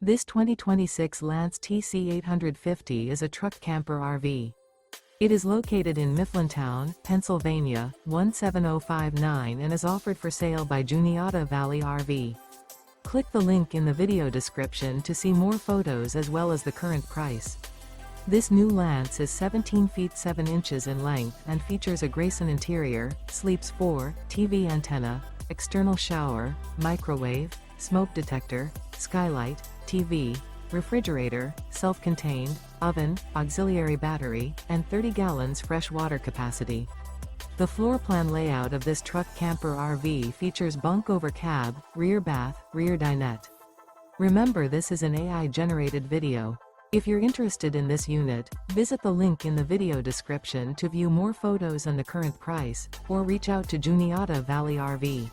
This 2026 Lance TC850 is a truck camper RV. It is located in Mifflintown, Pennsylvania, 17059 and is offered for sale by Juniata Valley RV. Click the link in the video description to see more photos as well as the current price. This new Lance is 17 feet 7 inches in length and features a Grayson interior, sleeps 4, TV antenna, external shower, microwave, smoke detector, skylight, TV, refrigerator, self-contained, oven, auxiliary battery, and 30 gallons fresh water capacity. The floor plan layout of this truck camper RV features bunk over cab, rear bath, rear dinette. Remember, this is an AI-generated video. If you're interested in this unit, visit the link in the video description to view more photos and the current price, or reach out to Juniata Valley RV.